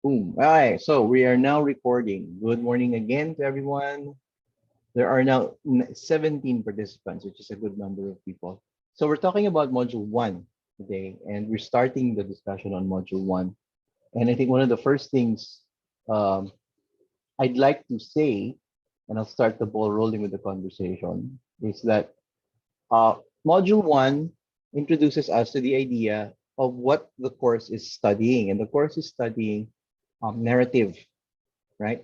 Boom. All right, so we are now recording. Good morning again to everyone. There are now 17 participants, which is a good number of people. So we're talking about module one today, and we're starting the discussion on module one. And I think one of the first things um, I'd like to say, and I'll start the ball rolling with the conversation, is that uh, module one introduces us to the idea of what the course is studying, and the course is studying narrative, right?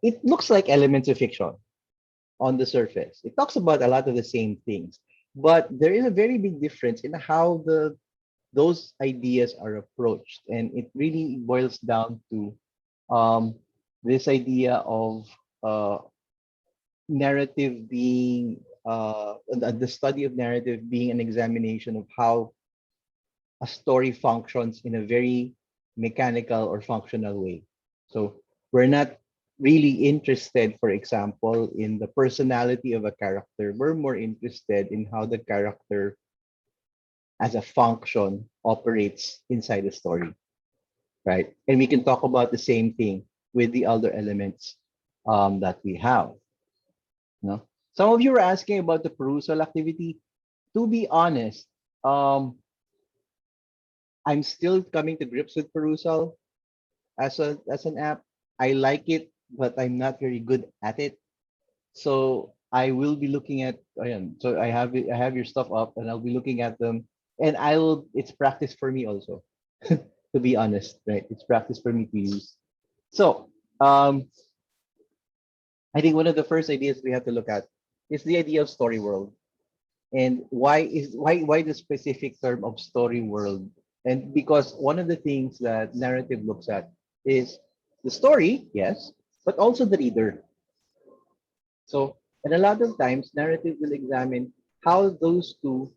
It looks like elements of fiction on the surface. It talks about a lot of the same things, but there is a very big difference in how those ideas are approached, and it really boils down to um, this idea of uh, narrative being the study of narrative being an examination of how a story functions in a very mechanical or functional way. So we're not really interested, for example, in the personality of a character. We're more interested in how the character as a function operates inside the story, right? And we can talk about the same thing with the other elements that we have. You know? Some of you were asking about the perusal activity. To be honest, I'm still coming to grips with perusal as an app. I like it, but I'm not very good at it. So I will be looking at so I have your stuff up, and I'll be looking at them, and I will. It's practice for me also, to be honest, right? It's practice for me to use. So I think one of the first ideas we have to look at is the idea of story world, and why the specific term of story world. And because one of the things that narrative looks at is the story, yes, but also the reader. So, and a lot of times narrative will examine how those two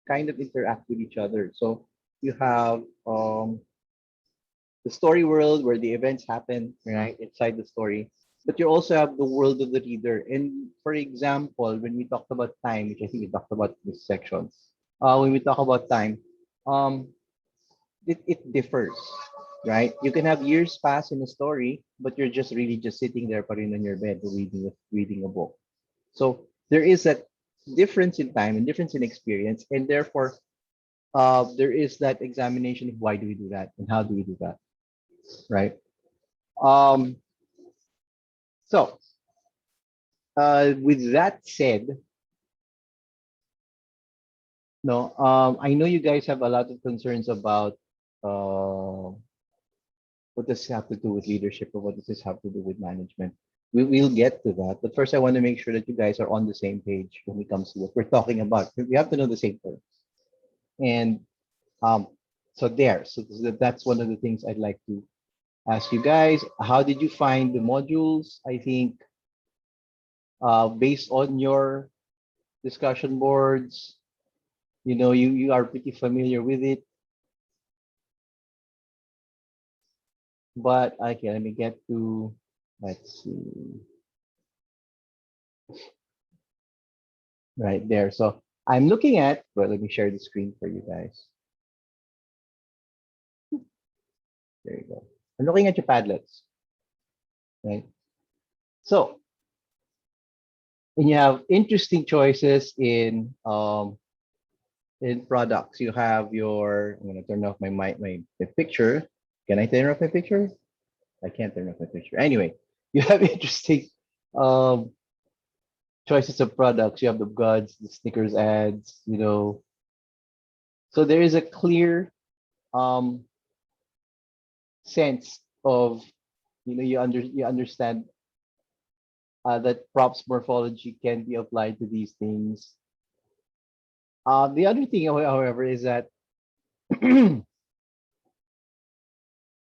kind of interact with each other. So you have the story world where the events happen, right, inside the story, but you also have the world of the reader. And for example, when we talked about time, which I think we talked about in this section, when we talk about time, um, it differs, right? You can have years pass in a story, but you're just really just sitting there, putting in your bed, reading a book. So there is that difference in time and difference in experience, and therefore there is that examination of why do we do that and how do we do that, right? Um, so with that said, no, I know you guys have a lot of concerns about what does this have to do with leadership, or what does this have to do with management. We'll get to that, but first I want to make sure that you guys are on the same page when it comes to what we're talking about. We have to know the same terms. And um, so that's one of the things I'd like to ask you guys. How did you find the modules? I think based on your discussion boards, you are pretty familiar with it. But okay, let me get to, let's see, right there. So I'm looking at, well, let me share the screen for you guys. There you go. I'm looking at your Padlets, right? So, and you have interesting choices in products. You have your, I'm gonna turn off my picture. Can I turn off my picture? I can't turn off my picture. Anyway, you have interesting um choices of products. You have the goods, the Snickers ads, So there is a clear um sense of, you understand that props morphology can be applied to these things. The other thing, however, is that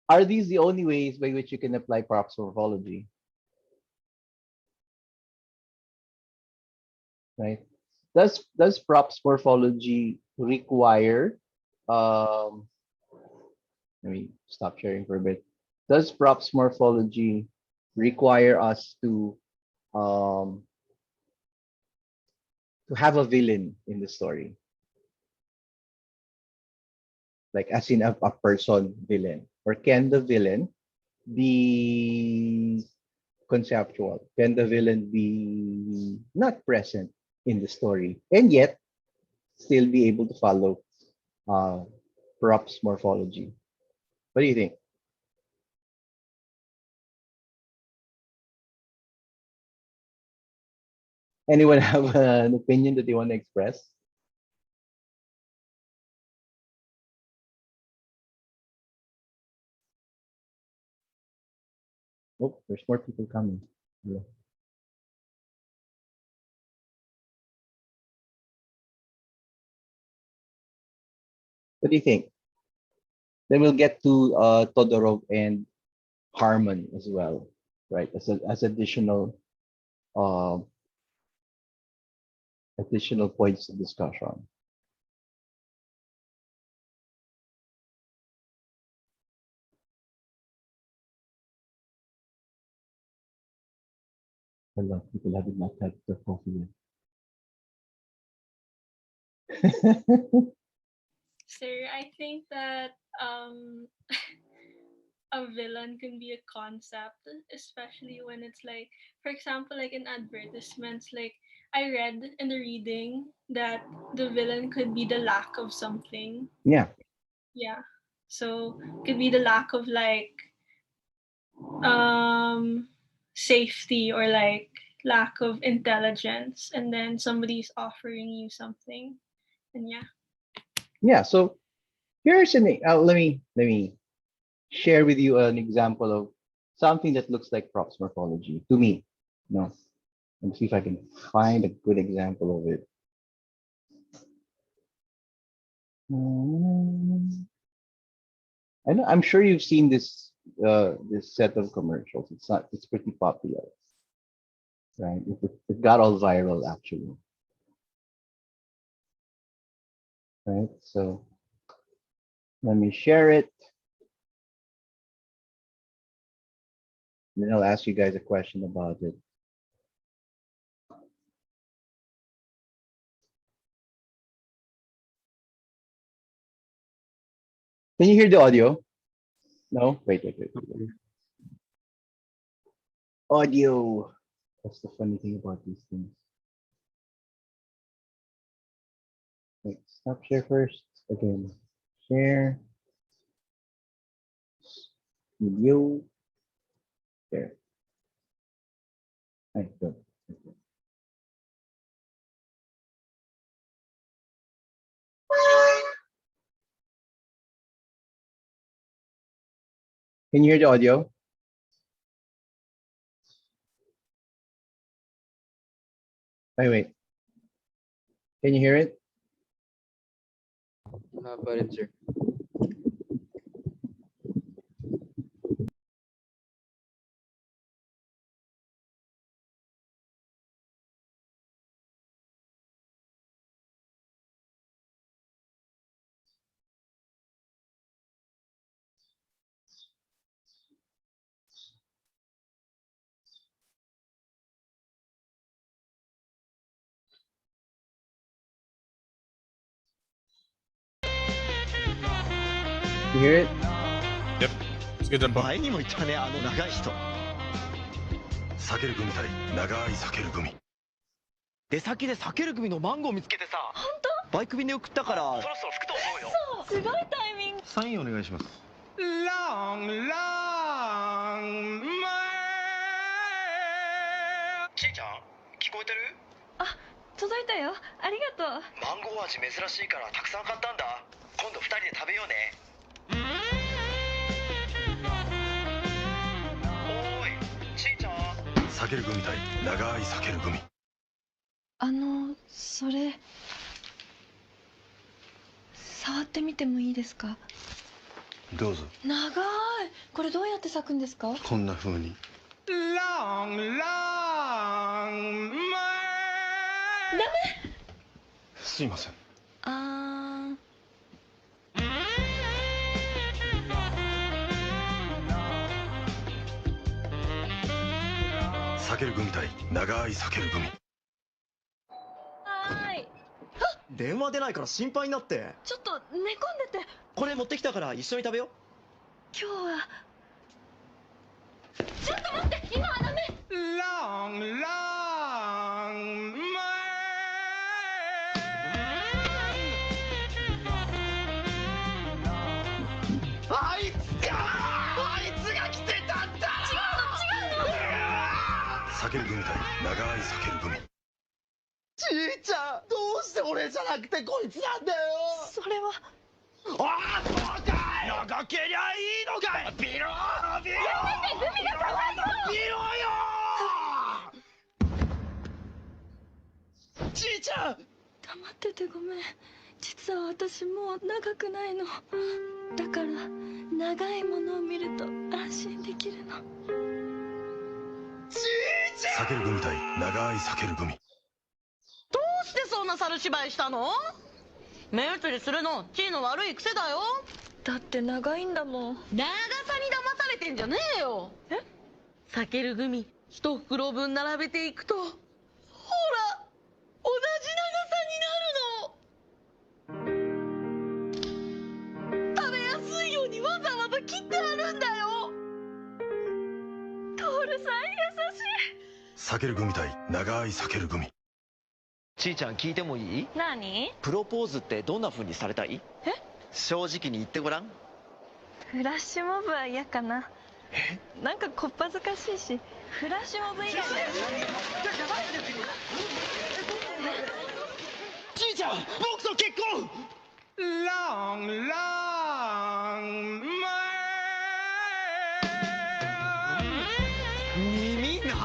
are these the only ways by which you can apply props morphology? Right? Does props morphology require let me stop sharing for a bit. Does props morphology require us um to have a villain in the story? Like as in a person villain? Or can the villain be conceptual? Can the villain be not present in the story and yet still be able to follow uh, props morphology? What do you think? Anyone have an opinion that they want to express? Oh, there's more people coming. Yeah. What do you think? Then we'll get to Todorov and Harmon as well, right? As uh, additional points of discussion. A lot of people have not had the coffee yet. Sir, I think that a villain can be a concept, especially when it's like, for example, like in advertisements, like I read in the reading that the villain could be the lack of something. Yeah, Yeah. So could be the lack of like um safety or like lack of intelligence, and then somebody's offering you something. And yeah. yeah. So here's let me share with you an example of something that looks like props morphology to me. No, and see if I can find a good example of it. I'm sure you've seen this set of commercials. It's pretty popular, right? It got all viral actually, right? So let me share it, and then I'll ask you guys a question about it. Can you hear the audio? No? Wait. Audio. That's the funny thing about these things. Wait, stop share first. Again, share, video, share. Right, go. Can you hear the audio? Wait. Can you hear it? But it's sir. You hear it? Yep. It's good tempo. 前にもいたね、あの長い人。避ける組対長い避ける組。出先で避ける組のマンゴー見つけてさ。本当？バイク便で送ったから。そろそろ吹くと思うよ。そう、すごいタイミング。サインお願いします。Long, long way。ちいちゃん、聞こえてる？あ、届いたよ。ありがとう。マンゴー味珍しいからたくさん買ったんだ。今度二人で食べようね。おーい、ちいちゃん。避ける組対長い避ける組。それ触ってみてもいいですか？どうぞ。長い。これどうやって咲くんですか？こんな風に。Long, long way。ダメ。すいません。避ける組対長い避ける組。はーい。電話出ないから心配になって。ちょっと寝込んでて。これ持ってきたから一緒に食べよう。今日はあいつかあいつが来てたんだ。避ける組対長い避ける組。ちいちゃん、どうして俺じゃなくてこいつなんだよ。それはああ、そうかい。長けりゃいいのかい。ビロービロー。やめて、グミがかわいそう。ビロよ。ちいちゃん。黙っててごめん。実は私もう長くないの。だから長いものを見ると安心できるの。ちいちゃん。避ける組対長い避ける組。どうしてそんな猿芝居したの？目移りするの地位の悪い癖だよ。だって長いんだもん。長さに騙されてんじゃねえよ。え？避けるグミ一袋分並べていくと、ほら同じ長さになるの。食べやすいようにわざわざ切ってあるんだよ。トールさん優しい。避ける組対長い避ける組。ちいちゃん、聞いてもいい？何？プロポーズってどんな風にされたい？え？正直に言ってごらん。フラッシュモブは嫌かな。なんかこっぱずかしいし、フラッシュモブ以外は。ちいちゃん、僕と結婚。耳長っ。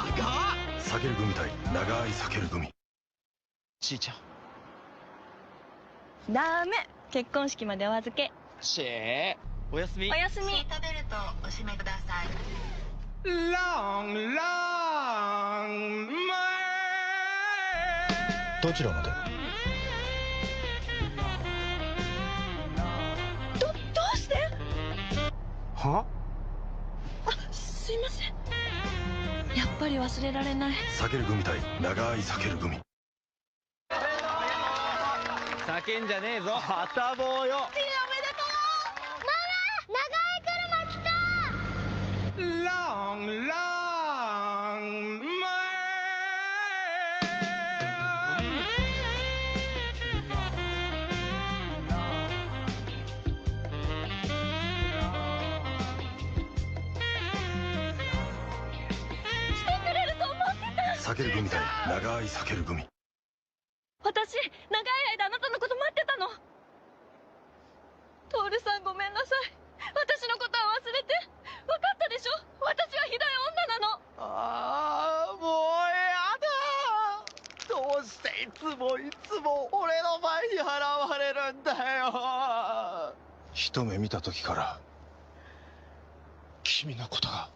避ける組対長い避ける組。ちいちゃん。ダメ。結婚式までお預け。シェー、おやすみ。おやすみ。シートベルトをお締めください。どちらまで？どうして？は？すいません。やっぱり忘れられない。避ける組対長い避ける組。叫んじゃねえぞ、はたぼうよ。避ける組対長い避ける組。私、長い間あなたのこと待ってたの。トールさんごめんなさい。私のことは忘れて。分かったでしょ？私はひどい女なの。ああ、もうやだ。どうしていつも俺の前に現れるんだよ。一目見た時から君のことが。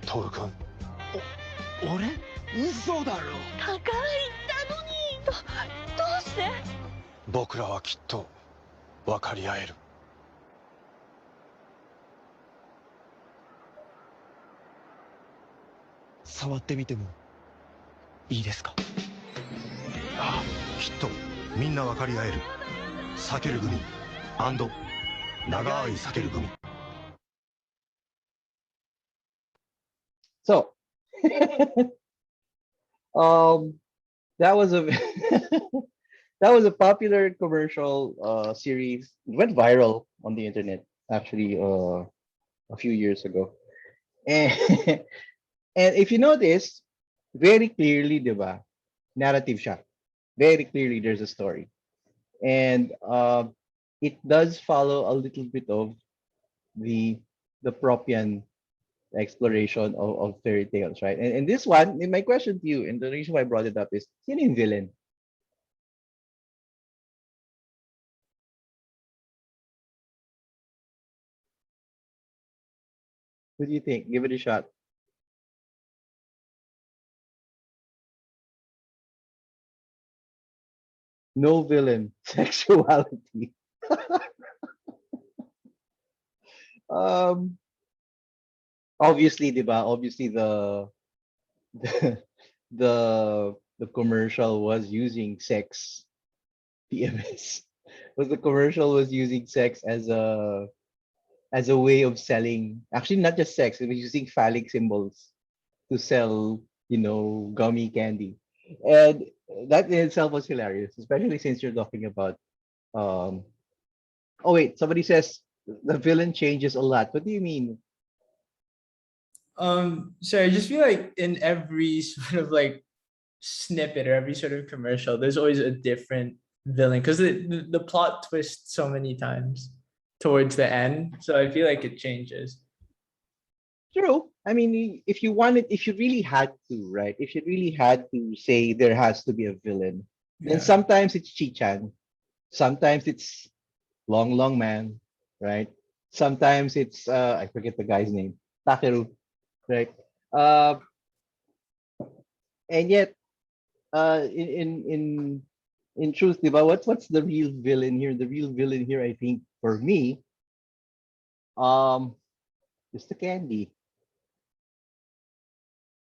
トール君、俺？嘘だろ。高いったのに。どうして？僕らはきっと分かり合える。触ってみてもいいですか？ああ、きっとみんな分かり合える。避ける組長い避ける組。So, that was a that was a popular commercial series. It went viral on the internet actually a few years ago. And and if you notice, very clearly, diba, narrative siya. Very clearly, there's a story, and it does follow a little bit of the Propian exploration of fairy tales, right? And this one, my question to you, and the reason why I brought it up is, sino yung villain? Who do you think? Give it a shot. no villain, sexuality. um, obviously, diba? Obviously, the the the commercial was using sex. PMS. Was the commercial was using sex as a way of selling. Actually, not just sex. It was using phallic symbols to sell, gummy candy, and that in itself was hilarious, especially since you're talking about. Um, oh wait, somebody says the villain changes a lot. What do you mean? So I just feel like in every sort of like snippet or every sort of commercial, there's always a different villain because the plot twists so many times towards the end. So I feel like it changes. True. I mean, if you really had to, right? If you really had to say there has to be a villain, then Yeah. sometimes it's Chichan, sometimes it's Long Long Man, right? Sometimes it's I forget the guy's name, Takeru, right? Uh, and yet, in truth, diba, what's the real villain here? The real villain here, I think, for me, um, is the candy,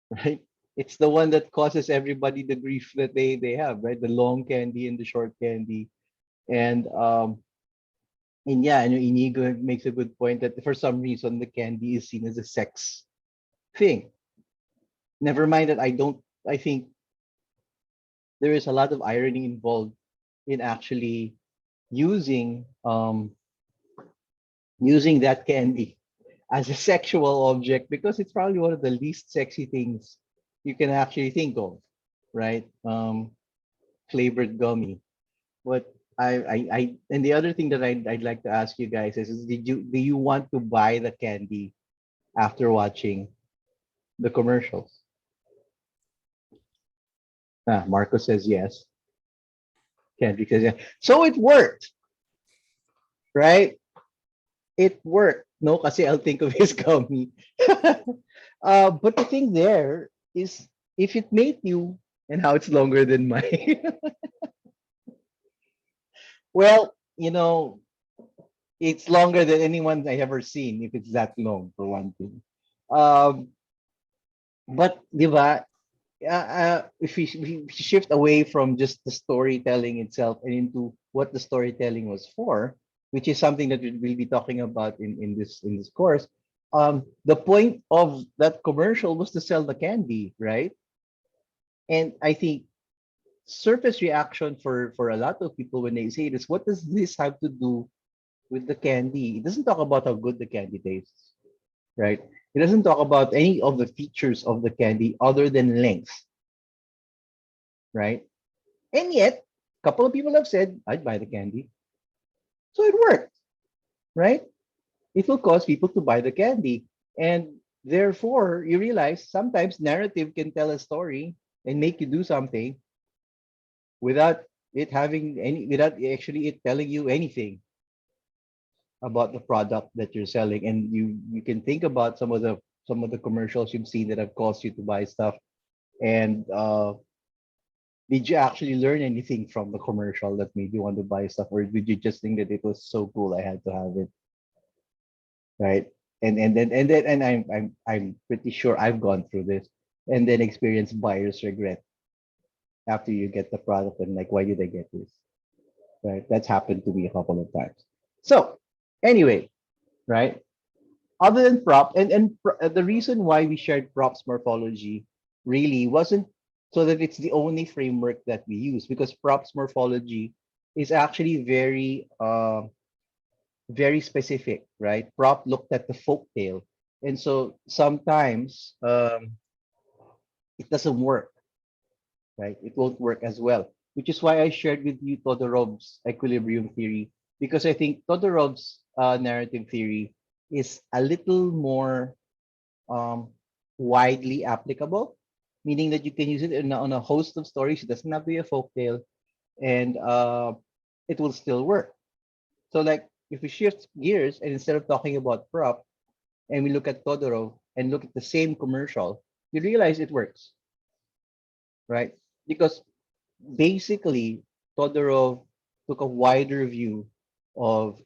right? It's the one that causes everybody the grief that they have, right? The long candy and the short candy, and yeah, and Inigo makes a good point that for some reason the candy is seen as a sex thing. Never mind that I think there is a lot of irony involved in actually using using that candy as a sexual object because it's probably one of the least sexy things you can actually think of, right? Flavored gummy. But and the other thing that I'd like to ask you guys is do you want to buy the candy after watching the commercials? Marco says yes. Candy says yeah. So it worked, right? It worked. No, kasi I'll think of his gummy. But the thing there is if it made you and how it's longer than mine. Well, it's longer than anyone I ever seen if it's that long for one thing. Um, but di ba, if we shift away from just the storytelling itself and into what the storytelling was for, which is something that we'll be talking about in this course, the point of that commercial was to sell the candy, right? And I think surface reaction for a lot of people when they say this, what does this have to do with the candy? It doesn't talk about how good the candy tastes, right? It doesn't talk about any of the features of the candy other than length, right? And yet, a couple of people have said, I'd buy the candy. So it worked, right? It will cause people to buy the candy. And therefore, you realize sometimes narrative can tell a story and make you do something without without actually it telling you anything about the product that you're selling. And you can think about some of the commercials you've seen that have caused you to buy stuff. And did you actually learn anything from the commercial that made you want to buy stuff, or did you just think that it was so cool I had to have it, right? And I'm pretty sure I've gone through this, and then experienced buyer's regret after you get the product and like, why did I get this? Right? That's happened to me a couple of times. So anyway, right? Other than prop, the reason why we shared props morphology really wasn't so that it's the only framework that we use, because props morphology is actually very specific, right? Prop looked at the folk tale, and so sometimes it doesn't work, right? It won't work as well, which is why I shared with you Todorov's equilibrium theory, because I think Todorov's narrative theory is a little more um, widely applicable, meaning that you can use it on a host of stories. It doesn't have to be a folk tale, and it will still work. So, like, if we shift gears and instead of talking about prop, and we look at Todorov and look at the same commercial, you realize it works, right? Because basically, Todorov took a wider view of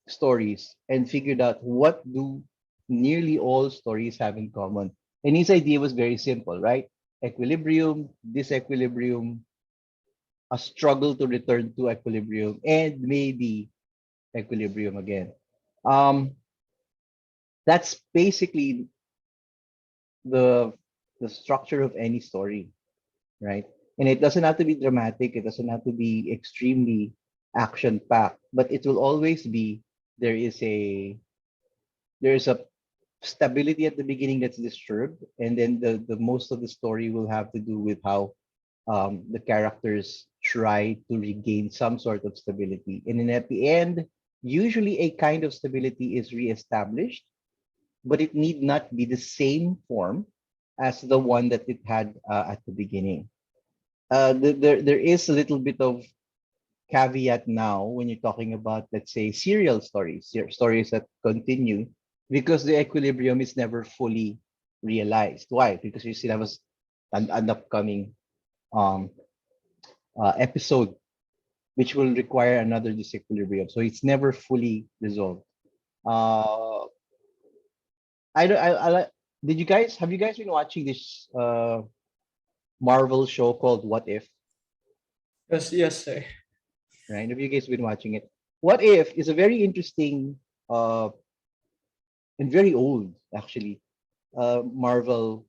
stories and figured out what do nearly all stories have in common. And his idea was very simple, right? Equilibrium, disequilibrium, a struggle to return to equilibrium, and maybe equilibrium again. Um, that's basically the the structure of any story, right? And it doesn't have to be dramatic. It doesn't have to be extremely action packed, but it will always be there is a there is a stability at the beginning that's disturbed, and then the most of the story will have to do with how the characters try to regain some sort of stability, and then at the end, usually a kind of stability is reestablished, but it need not be the same form as the one that it had at the beginning. There is a little bit of caveat now when you're talking about, let's say, serial stories, stories that continue, because the equilibrium is never fully realized. Why? Because you still have an upcoming um, episode which will require another disequilibrium. So it's never fully resolved. Uh, I don't. I like. Did you guys have you guys been watching this Marvel show called What If? Yes, yes, sir. Right? Have you guys been watching it? What If is a very interesting uh, and very old, actually, Marvel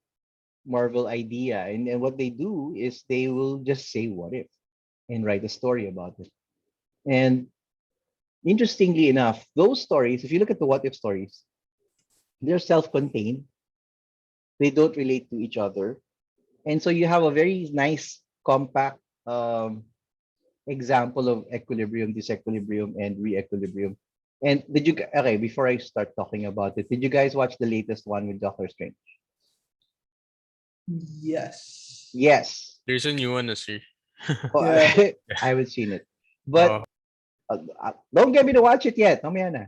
idea. And what they do is they will just say what if and write a story about it. And interestingly enough, those stories, if you look at the what if stories, they're self-contained. They don't relate to each other. And so you have a very nice, compact example of equilibrium, disequilibrium, and re-equilibrium. And okay, before I start talking about it, did you guys watch the latest one with Doctor Strange? Yes. Yes. There's a new one, sir. Oh, Yeah. I haven't seen it. But don't get me to watch it yet. Mamaya na.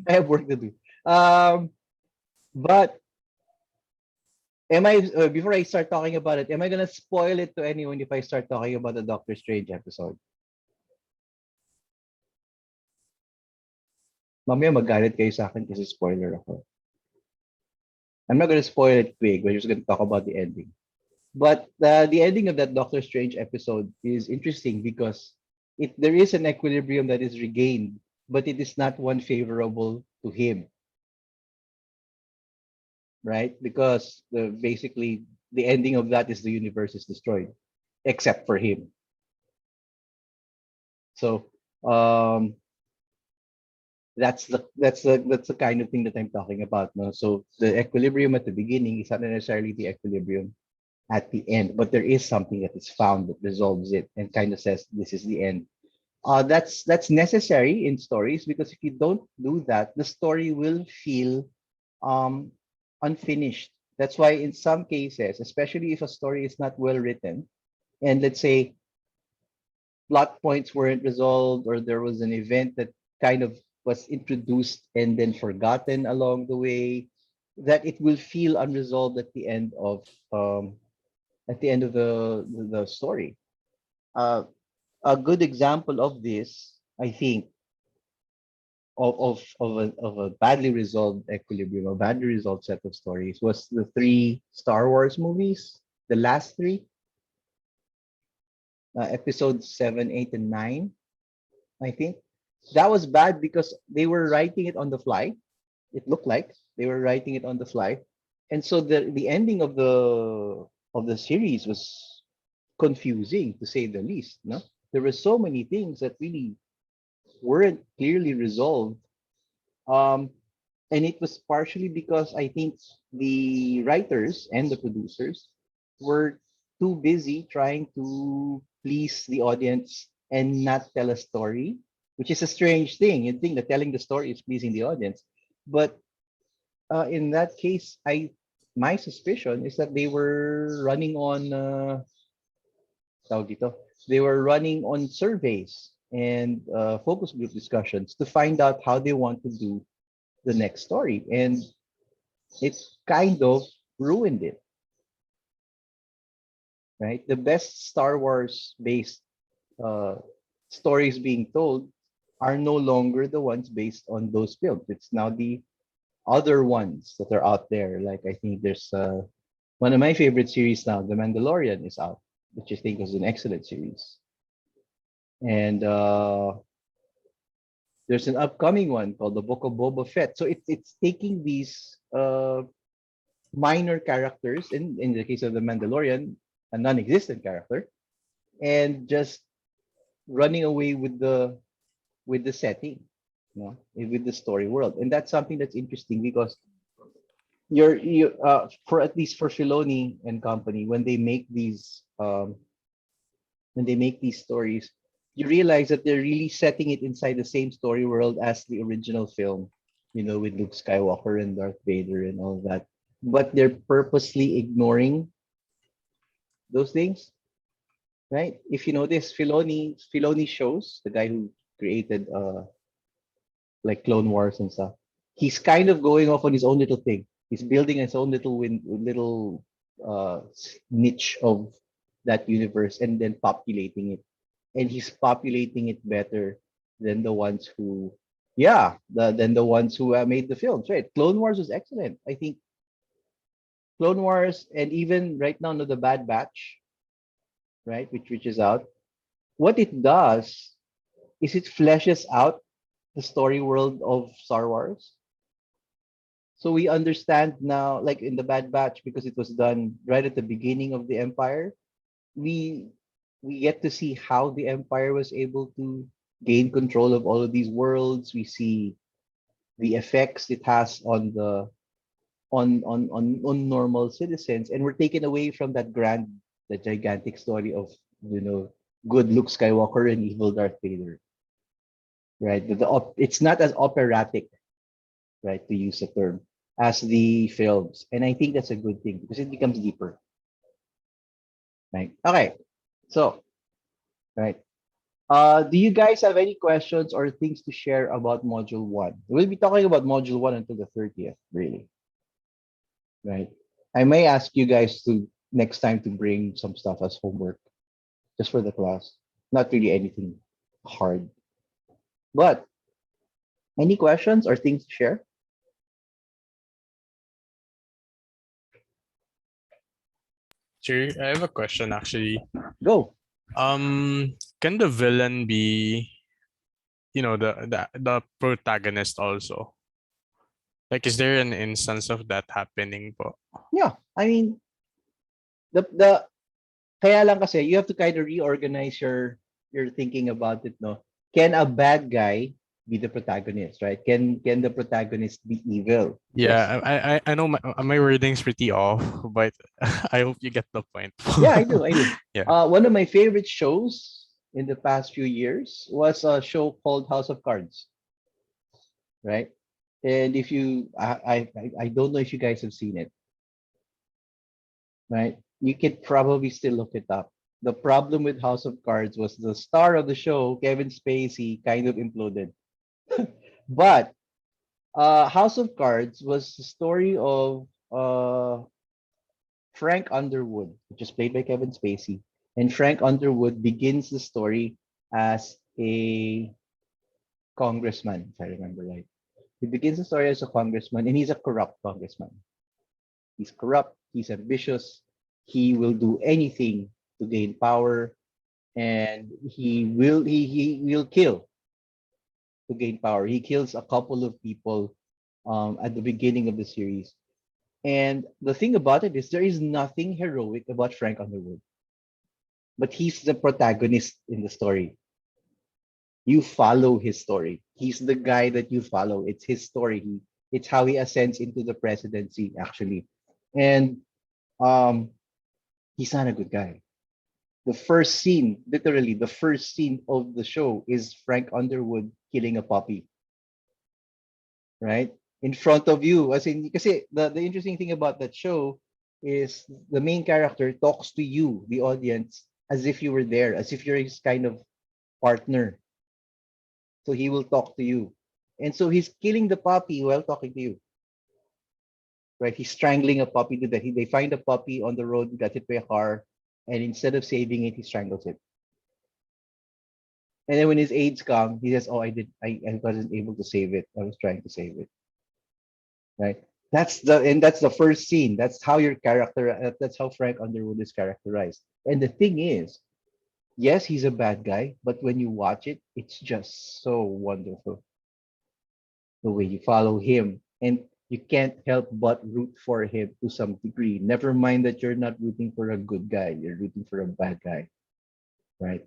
I have work to do. But am I before I start talking about it, am I gonna spoil it to anyone if I start talking about the Doctor Strange episode? Mamaya magalit kayo sa akin kasi spoiler ako. I'm not gonna spoil it quick. We're just gonna talk about the ending. But the ending of that Doctor Strange episode is interesting because there is an equilibrium that is regained, but it is not one favorable to him, right? Because basically the ending of that is the universe is destroyed, except for him. So that's the kind of thing that I'm talking about. No? So the equilibrium at the beginning is not necessarily the equilibrium at the end, but there is something that is found that resolves it and kind of says this is the end. That's necessary in stories because if you don't do that, the story will feel um, unfinished. That's why in some cases, especially if a story is not well written, and let's say plot points weren't resolved or there was an event that kind of was introduced and then forgotten along the way, that it will feel unresolved um, at the end of the story. Uh, a good example of this, I think, of a badly resolved equilibrium, a badly resolved set of stories was the three Star Wars movies, the last three, episodes 7, 8, and 9. I think that was bad because they were writing it on the fly. It looked like they were writing it on the fly, and so the ending of the series was confusing to say the least. No, there were so many things that really weren't clearly resolved. Um, and it was partially because I think the writers and the producers were too busy trying to please the audience and not tell a story, which is a strange thing. You'd think that telling the story is pleasing the audience, but in that case, my suspicion is that they were running on tawag dito, they were running on surveys and focus group discussions to find out how they want to do the next story, and it kind of ruined it. Right, the best Star Wars based uh, stories being told are no longer the ones based on those films. It's now the other ones that are out there. Like I think there's one of my favorite series now, The Mandalorian, is out, which I think is an excellent series. And there's an upcoming one called The Book of Boba Fett. So it's taking these minor characters, in the case of The Mandalorian, a non-existent character, and just running away with the setting, with the story world. And that's something that's interesting because you for at least for Filoni and company, when they make these stories, you realize that they're really setting it inside the same story world as the original film, with Luke Skywalker and Darth Vader and all that. But they're purposely ignoring those things, right? If you notice, Filoni shows, the guy who created like Clone Wars and stuff, he's kind of going off on his own little thing. He's building his own little niche of that universe and then populating it. And he's populating it better than the ones who, than the ones who made the films. Right? Clone Wars was excellent. I think Clone Wars and even right now, the Bad Batch, right, which is out. What it does is it fleshes out the story world of Star Wars. So we understand now, like in the Bad Batch, because it was done right at the beginning of the Empire, we we get to see how the Empire was able to gain control of all of these worlds. We see the effects it has on the on normal citizens, and we're taken away from the gigantic story of good Luke Skywalker and evil Darth Vader, right? It's not as operatic, right, to use the term, as the films, and I think that's a good thing because it becomes deeper, right? Okay, so right. Do you guys have any questions or things to share about Module 1? We'll be talking about Module 1 until the 30th, really, right? I may ask you guys to next time to bring some stuff as homework just for the class. Not really anything hard. But any questions or things to share? Sure, I have a question actually. Go. Can the villain be, the protagonist also? Like, is there an instance of that happening po? Yeah, I mean, the kaya lang kasi you have to kind of reorganize your thinking about it, no? Can a bad guy be the protagonist, right? Can the protagonist be evil? Yes. Yeah, I know my wording's pretty off, but I hope you get the point. Yeah, I do. I do. Yeah. One of my favorite shows in the past few years was a show called House of Cards, right? And if you, I don't know if you guys have seen it, right? You could probably still look it up. The problem with House of Cards was the star of the show, Kevin Spacey, kind of imploded. But House of Cards was the story of Frank Underwood, which is played by Kevin Spacey. And Frank Underwood begins the story as a congressman, if I remember right. He begins the story as a congressman, and he's a corrupt congressman. He's corrupt, he's ambitious, he will do anything to gain power, and he will kill to gain power. He kills a couple of people at the beginning of the series. And the thing about it is there is nothing heroic about Frank Underwood. But he's the protagonist in the story. You follow his story. He's the guy that you follow. It's his story. It's how he ascends into the presidency, actually. And he's not a good guy. The first scene, literally the first scene of the show, is Frank Underwood killing a puppy. Right? In front of you. As in, kasi the interesting thing about that show is the main character talks to you, the audience, as if you were there, as if you're his kind of partner. So he will talk to you. And so he's killing the puppy while talking to you. Right? He's strangling a puppy to death. They find a puppy on the road, got hit by a car, and instead of saving it, he strangles it. And then when his aides come, he says, "Oh, I wasn't able to save it. I was trying to save it." Right? That's the first scene. That's how your character. That's how Frank Underwood is characterized. And the thing is, yes, he's a bad guy, but when you watch it, it's just so wonderful the way you follow him, and you can't help but root for him to some degree. Never mind that you're not rooting for a good guy; you're rooting for a bad guy, right?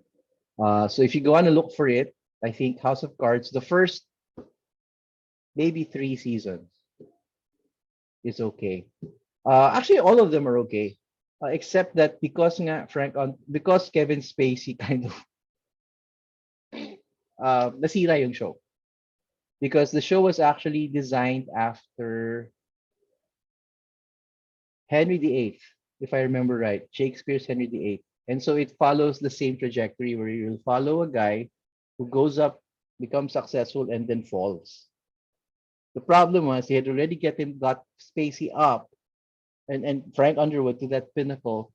So if you go on and look for it, I think House of Cards, the first maybe 3 seasons is okay. Actually, all of them are okay, except that because Kevin Spacey kind of nasira yung show, because the show was actually designed after Henry VIII, if I remember right, Shakespeare's Henry VIII, and so it follows the same trajectory where you'll follow a guy who goes up, becomes successful, and then falls. The problem was he had already got Spacey up and Frank Underwood to that pinnacle,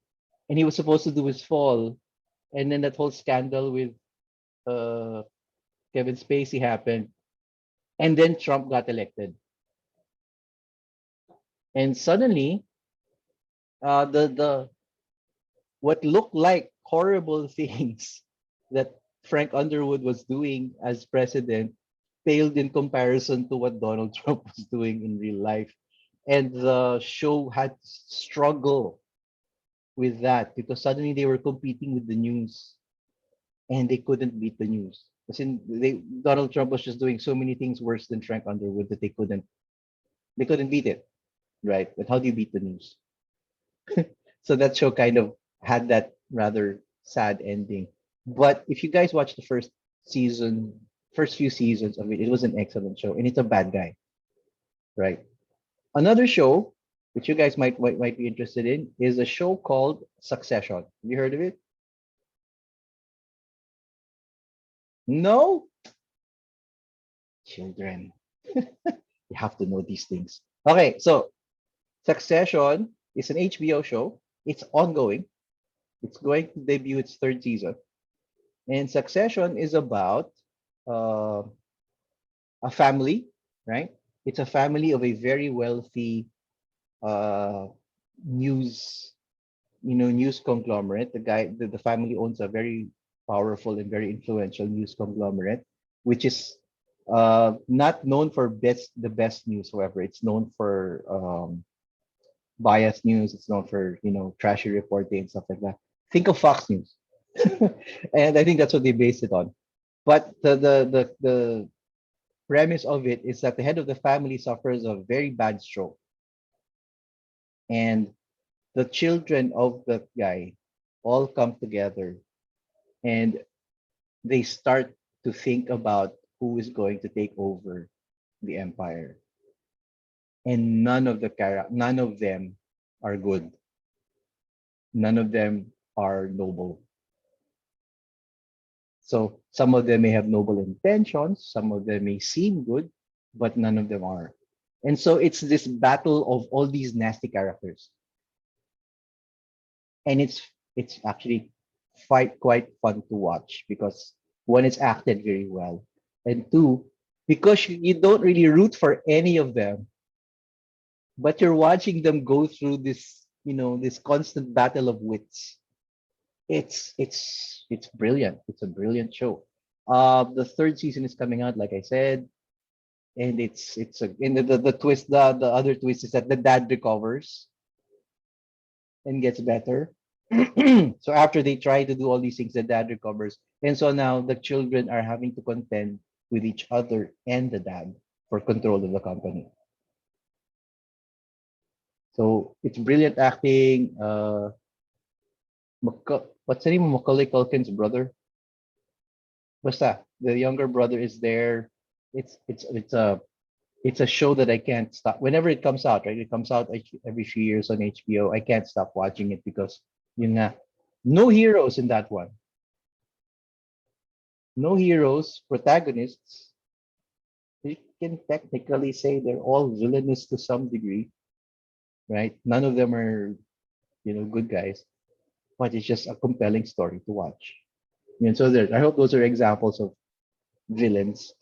and he was supposed to do his fall, and then that whole scandal with uh, Kevin Spacey happened, and then Trump got elected, and suddenly the what looked like horrible things that Frank Underwood was doing as president paled in comparison to what Donald Trump was doing in real life. And the show had to struggle with that because suddenly they were competing with the news and they couldn't beat the news. As in, Donald Trump was just doing so many things worse than Frank Underwood that they couldn't beat it, right? But how do you beat the news? So that show kind of had that rather sad ending. But if you guys watch the first few seasons of it, it was an excellent show, and it's a bad guy, right? Another show which you guys might be interested in is a show called Succession. Have you heard of it? No, children. You have to know these things. Okay, so Succession is an HBO show. It's ongoing. It's going to debut its third season. And Succession is about uh, a family, right? It's a family of a very wealthy uh, news, news conglomerate. The family owns a very powerful and very influential news conglomerate, which is not known for the best news. However, it's known for biased news. It's known for trashy reporting and stuff like that. Think of Fox News, and I think that's what they based it on. But the premise of it is that the head of the family suffers a very bad stroke, and the children of that guy all come together and they start to think about who is going to take over the empire. And none of them are good. None of them are noble. So some of them may have noble intentions, some of them may seem good, but none of them are. And so it's this battle of all these nasty characters. And it's actually quite fun to watch because one, it's acted very well, and two, because you don't really root for any of them, but you're watching them go through this constant battle of wits. It's brilliant. It's a brilliant show. The third season is coming out, like I said, and the twist. The other twist is that the dad recovers and gets better. So after they try to do all these things, the dad recovers, and so now the children are having to contend with each other and the dad for control of the company. So it's brilliant acting. What's the name of Macaulay Culkin's brother? Basta, the younger brother is there. It's a show that I can't stop. Whenever it comes out, right? It comes out every few years on HBO. I can't stop watching it because yun nga, no heroes in that one. No heroes, protagonists. You can technically say they're all villainous to some degree, right? None of them are, good guys, but it's just a compelling story to watch. And so there, I hope those are examples of villains.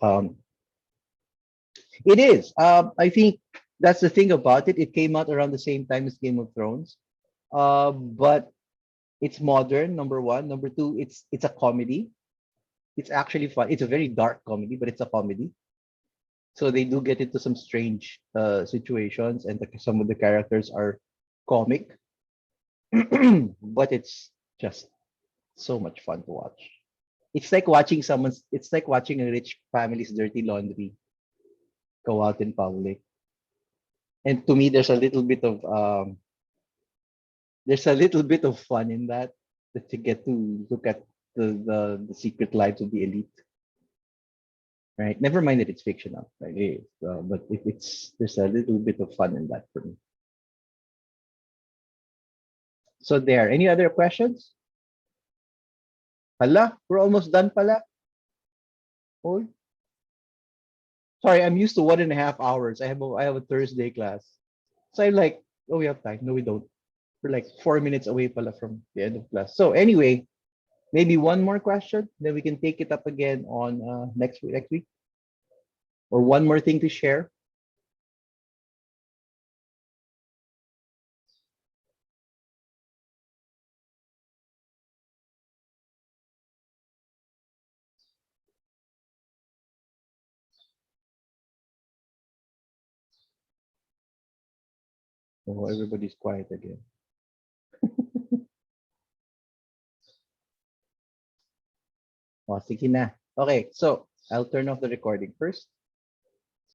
It is. I think that's the thing about it. It came out around the same time as Game of Thrones. But it's modern, number one. Number two, it's a comedy. It's actually fun. It's a very dark comedy, but it's a comedy. So they do get into some strange situations, and some of the characters are comic, but it's just so much fun to watch. It's like watching a rich family's dirty laundry go out in public. And to me, there's a little bit of fun in that you get to look at the secret lives of the elite, right? Never mind that it's fictional, right? It is, but it's there's a little bit of fun in that for me. So there. Any other questions? Hala, we're almost done pala. Oh, sorry, I'm used to 1.5 hours. I have a Thursday class. So I'm like, oh, we have time. No, we don't. We're like 4 minutes away pala from the end of class. So anyway, maybe one more question, then we can take it up again on next week. Or one more thing to share. Oh, everybody's quiet again. Oh, sige na. Okay, so I'll turn off the recording first.